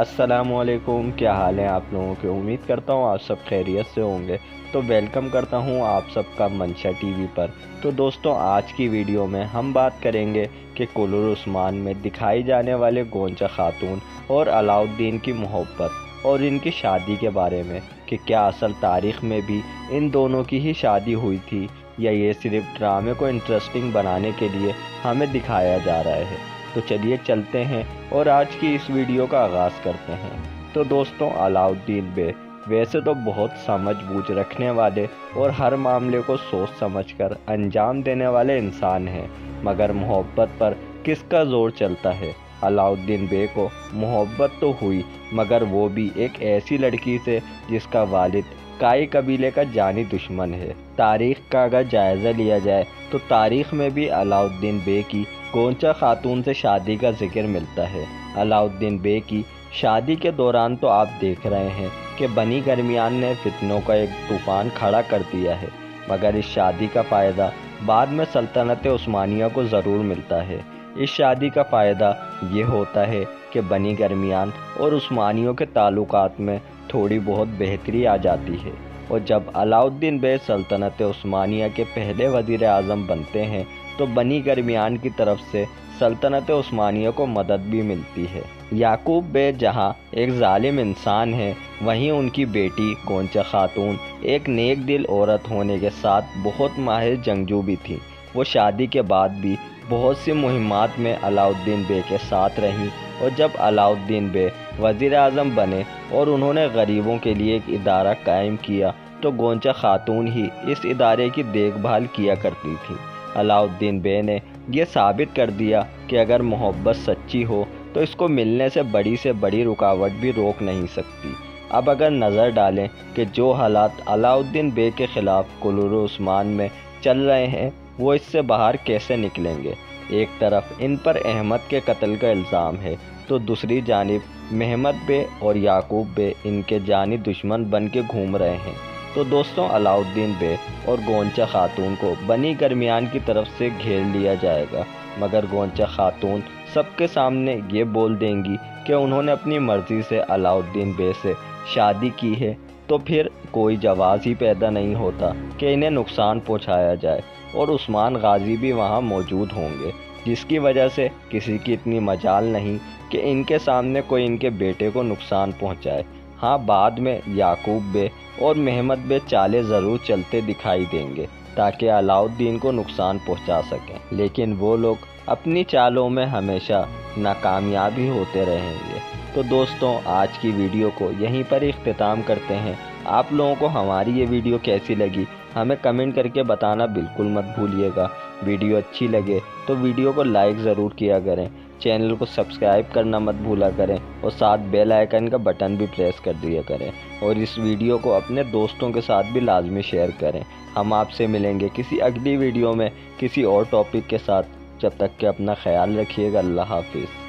अस्सलाम वालेकुम। क्या हाल है आप लोगों के? उम्मीद करता हूँ आप सब खैरियत से होंगे। तो वेलकम करता हूँ आप सबका मंशा टीवी पर। तो दोस्तों, आज की वीडियो में हम बात करेंगे कि कुल्लू उस्मान में दिखाई जाने वाले गोंचा खातून और अलाउद्दीन की मोहब्बत और इनकी शादी के बारे में, कि क्या असल तारीख़ में भी इन दोनों की ही शादी हुई थी या ये सिर्फ ड्रामे को इंटरेस्टिंग बनाने के लिए हमें दिखाया जा रहा है। तो चलिए चलते हैं और आज की इस वीडियो का आगाज़ करते हैं। तो दोस्तों, अलाउद्दीन बे वैसे तो बहुत समझ बूझ रखने वाले और हर मामले को सोच समझकर अंजाम देने वाले इंसान हैं, मगर मोहब्बत पर किसका जोर चलता है। अलाउद्दीन बे को मोहब्बत तो हुई, मगर वो भी एक ऐसी लड़की से जिसका वालिद काई कबीले का जानी दुश्मन है। तारीख़ का अगर जायज़ा लिया जाए तो तारीख़ में भी अलाउद्दीन बे की गोंचा खातून से शादी का जिक्र मिलता है। अलाउद्दीन बे की शादी के दौरान तो आप देख रहे हैं कि बनी गर्मियान ने फितनों का एक तूफ़ान खड़ा कर दिया है, मगर इस शादी का फ़ायदा बाद में सल्तनत उस्मानिया को ज़रूर मिलता है। इस शादी का फ़ायदा ये होता है कि बनी गर्मियान और उस्मानियों के ताल्लुकात में थोड़ी बहुत बेहतरी आ जाती है, और जब अलाउद्दीन बे सल्तनत उस्मानिया के पहले वज़ीर आज़म बनते हैं तो बनी गर्मियान की तरफ से सल्तनत उस्मानिया को मदद भी मिलती है। याकूब बे जहाँ एक जालिम इंसान है, वहीं उनकी बेटी गोंचा खातून एक नेक दिल औरत होने के साथ बहुत माहिर जंगजू भी थी। वो शादी के बाद भी बहुत सी मुहिमात में अलाउद्दीन बे के साथ रहीं, और जब अलाउद्दीन बे वज़ीर आज़म बने और उन्होंने गरीबों के लिए एक इदारा कायम किया, तो गोंचा खातून ही इस इदारे की देखभाल किया करती थी। अलाउद्दीन बे ने यह साबित कर दिया कि अगर मोहब्बत सच्ची हो तो इसको मिलने से बड़ी रुकावट भी रोक नहीं सकती। अब अगर नज़र डालें कि जो हालात अलाउद्दीन बे के ख़िलाफ़ कुल्लू उस्मान में चल रहे हैं, वो इससे बाहर कैसे निकलेंगे। एक तरफ इन पर अहमद के कत्ल का इल्ज़ाम है, तो दूसरी जानिब महमद बे और याकूब बे इनके जानी दुश्मन बन के घूम रहे हैं। तो दोस्तों, अलाउद्दीन बे और गोंचा खातून को बनी गर्मियान की तरफ से घेर लिया जाएगा, मगर गोंचा खातून सबके सामने ये बोल देंगी कि उन्होंने अपनी मर्ज़ी से अलाउद्दीन बे से शादी की है, तो फिर कोई जवाज़ ही पैदा नहीं होता कि इन्हें नुकसान पहुंचाया जाए, और उस्मान गाजी भी वहां मौजूद होंगे, जिसकी वजह से किसी की इतनी मजाल नहीं कि इनके सामने कोई इनके बेटे को नुकसान पहुंचाए। हाँ, बाद में याकूब बे और महमद बे चाले ज़रूर चलते दिखाई देंगे ताकि अलाउद्दीन को नुकसान पहुंचा सकें, लेकिन वो लोग अपनी चालों में हमेशा नाकामयाब ही होते रहेंगे। तो दोस्तों, आज की वीडियो को यहीं पर इख्तिताम करते हैं। आप लोगों को हमारी ये वीडियो कैसी लगी हमें कमेंट करके बताना बिल्कुल मत भूलिएगा। वीडियो अच्छी लगे तो वीडियो को लाइक ज़रूर किया करें, चैनल को सब्सक्राइब करना मत भूला करें, और साथ बेल आइकन का बटन भी प्रेस कर दिया करें, और इस वीडियो को अपने दोस्तों के साथ भी लाजमी शेयर करें। हम आपसे मिलेंगे किसी अगली वीडियो में किसी और टॉपिक के साथ। जब तक कि अपना ख्याल रखिएगा। अल्लाह हाफिज़।